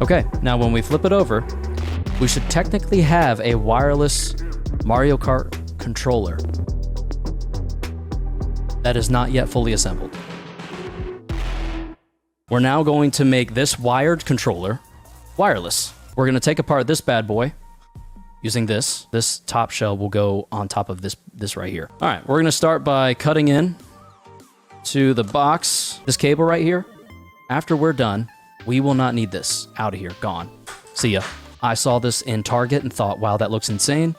Okay, now when we flip it over, we should technically have a wireless Mario Kart controller that is not yet fully assembled. We're now going to make this wired controller wireless. We're going to take apart this bad boy using this. This top shell will go on top of this right here. All right, we're going to start by cutting in to the box, this cable right here. After we're done, we will not need this. Out of here, gone. See ya. I saw this in Target and thought, wow, that looks insane.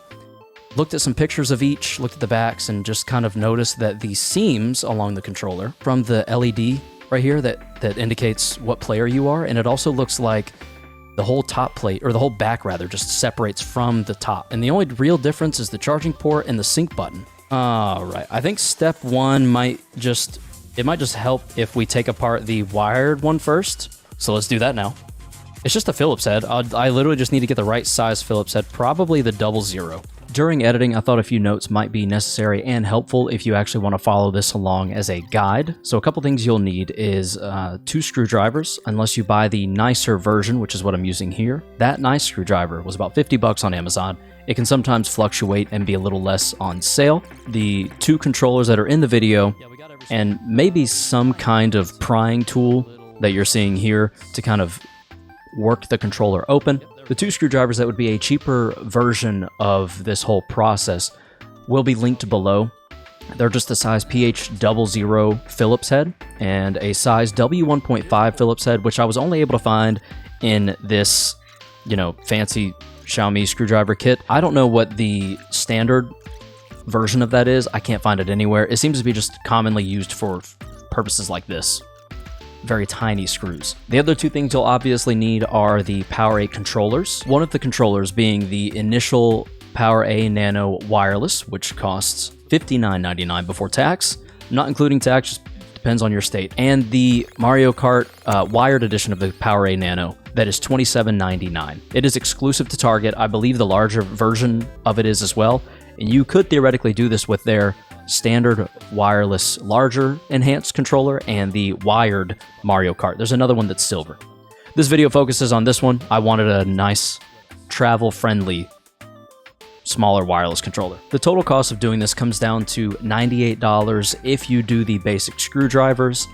Looked at some pictures of each, looked at the backs, and just kind of noticed that the seams along the controller from the LED right here that indicates what player you are, and it also looks like the whole top plate, or the whole back rather, just separates from the top. And the only real difference is the charging port and the sync button. All right, I think step one might just help if we take apart the wired one first. So let's do that now. It's just a Phillips head. I literally just need to get the right size Phillips head, probably the 00. During editing, I thought a few notes might be necessary and helpful if you actually want to follow this along as a guide. So a couple things you'll need is 2 screwdrivers, unless you buy the nicer version, which is what I'm using here. That nice screwdriver was about 50 bucks on Amazon. It can sometimes fluctuate and be a little less on sale. The 2 controllers that are in the video, and maybe some kind of prying tool that you're seeing here to kind of work the controller open. The 2 screwdrivers that would be a cheaper version of this whole process will be linked below. They're just a size PH00 Phillips head and a size W1.5 Phillips head, which I was only able to find in this, fancy Xiaomi screwdriver kit. I don't know what the standard version of that is. I can't find it anywhere. It seems to be just commonly used for purposes like this. Very tiny screws. The other 2 things you'll obviously need are the PowerA controllers. One of the controllers being the initial PowerA Nano Wireless, which costs $59.99 before tax. Not including tax, just depends on your state. And the Mario Kart wired edition of the PowerA Nano, that is $27.99. It is exclusive to Target. I believe the larger version of it is as well. And you could theoretically do this with their standard wireless larger enhanced controller and the wired Mario Kart. There's another one that's silver. This video focuses on this one. I wanted a nice travel-friendly smaller wireless controller. The total cost of doing this comes down to $98 if you do the basic screwdrivers.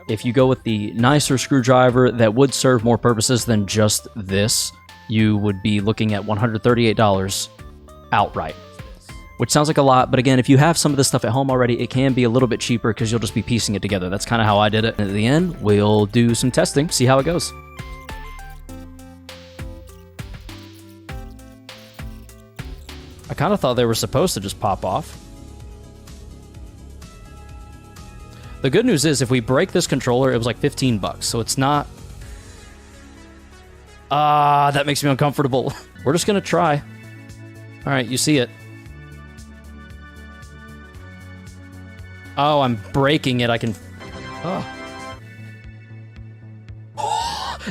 If you go with the nicer screwdriver that would serve more purposes than just this, you would be looking at $138 outright. Which sounds like a lot, but again, if you have some of this stuff at home already, it can be a little bit cheaper because you'll just be piecing it together. That's kind of how I did it. And at the end, we'll do some testing, see how it goes. I kind of thought they were supposed to just pop off. The good news is, if we break this controller, it was like 15 bucks, so it's not... that makes me uncomfortable. We're just gonna try. All right, you see it. Oh, I'm breaking it. I can... Oh.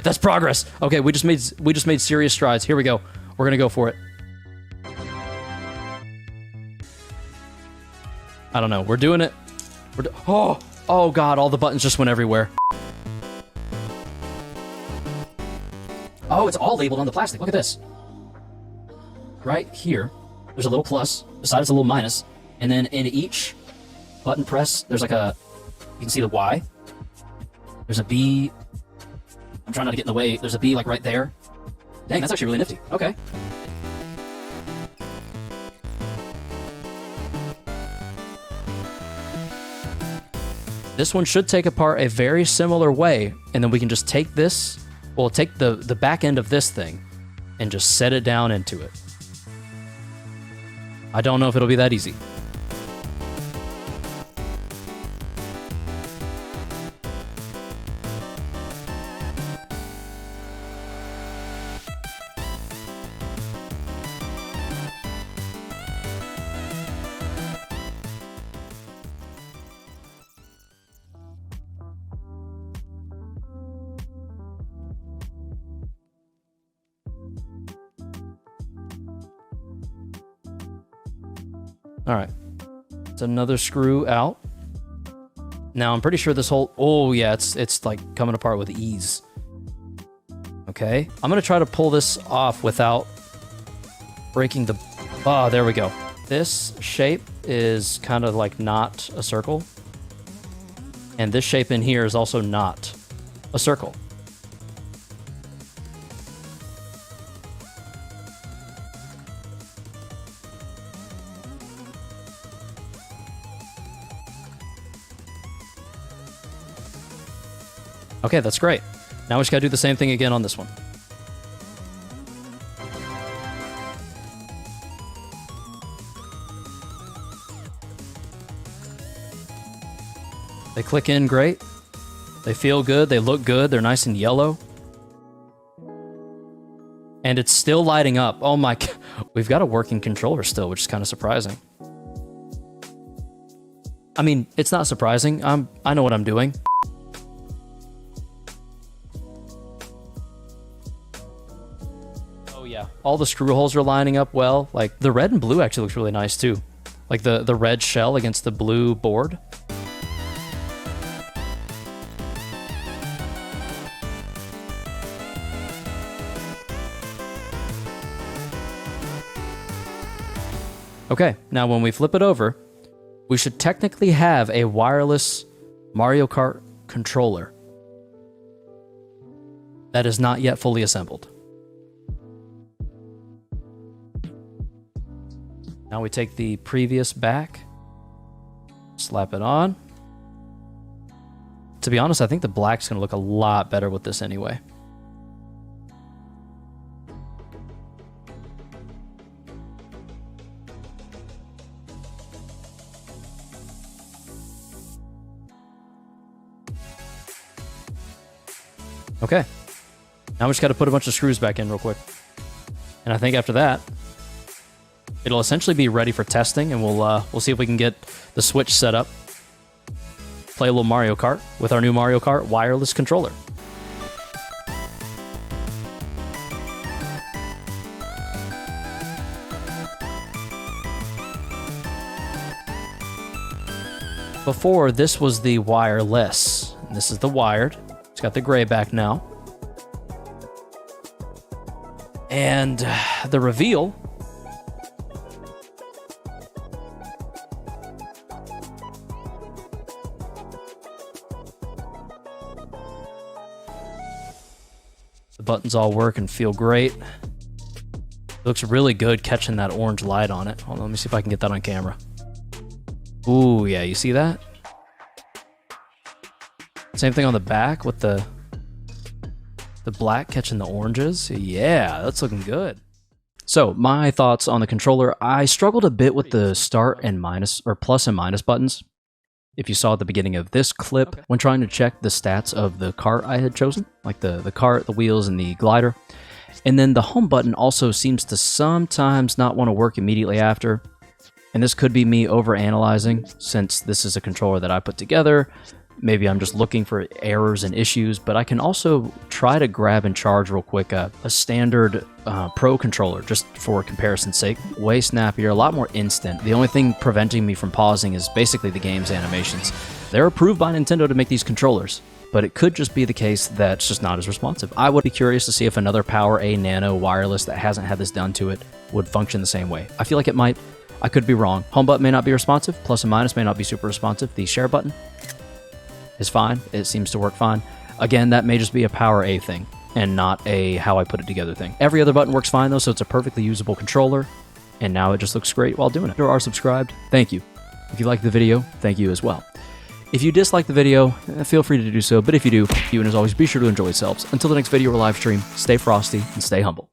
That's progress. Okay, we just made serious strides. Here we go. We're gonna go for it. I don't know. We're doing it. Oh god, all the buttons just went everywhere. Oh, it's all labeled on the plastic. Look at this. Right here, there's a little plus. Beside it's a little minus. And then in each button press, there's like a... You can see the Y. There's a B. I'm trying not to get in the way. There's a B like right there. Dang, that's actually really nifty. Okay. This one should take apart a very similar way, and then we can just take this, well, take the back end of this thing and just set it down into it. I don't know if it'll be that easy. All right, it's another screw out. Now I'm pretty sure this whole, oh yeah, it's like coming apart with ease. Okay, I'm gonna try to pull this off without breaking the... Oh, there we go. This shape is kind of like not a circle. And this shape in here is also not a circle. Okay, that's great. Now we just gotta do the same thing again on this one. They click in great. They feel good. They look good. They're nice and yellow. And it's still lighting up. Oh my God. We've got a working controller still, which is kind of surprising. I mean, it's not surprising. I know what I'm doing. Oh yeah. All the screw holes are lining up well. Like the red and blue actually looks really nice too. Like the red shell against the blue board. Okay, now when we flip it over, we should technically have a wireless Mario Kart controller that is not yet fully assembled. Now we take the previous back, slap it on. To be honest, I think the black's gonna look a lot better with this anyway. Okay, now we just got to put a bunch of screws back in real quick. And I think after that, it'll essentially be ready for testing, and we'll see if we can get the Switch set up. Play a little Mario Kart with our new Mario Kart wireless controller. Before, this was the wireless, and this is the wired. It's got the gray back now. And the reveal. The buttons all work and feel great. It looks really good catching that orange light on it. Hold on, let me see if I can get that on camera. Ooh, yeah, you see that? Same thing on the back with the black catching the oranges. Yeah, that's looking good. So my thoughts on the controller, I struggled a bit with the start and minus or plus and minus buttons. If you saw at the beginning of this clip, when trying to check the stats of the cart I had chosen, like the cart, the wheels, and the glider. And then the home button also seems to sometimes not want to work immediately after. And this could be me overanalyzing, since this is a controller that I put together. Maybe I'm just looking for errors and issues, but I can also try to grab and charge real quick a standard Pro controller, just for comparison's sake. Way snappier, a lot more instant. The only thing preventing me from pausing is basically the game's animations. They're approved by Nintendo to make these controllers, but it could just be the case that it's just not as responsive. I would be curious to see if another Power A Nano wireless that hasn't had this done to it would function the same way. I feel like it might. I could be wrong. Home button may not be responsive, plus and minus may not be super responsive. The share button is fine. It seems to work fine. Again, that may just be a Power A thing and not a how I put it together thing. Every other button works fine though, so it's a perfectly usable controller, and now it just looks great while doing it. If you are subscribed, thank you. If you liked the video, thank you as well. If you dislike the video, feel free to do so, but if you do, and as always, be sure to enjoy yourselves. Until the next video or live stream, stay frosty and stay humble.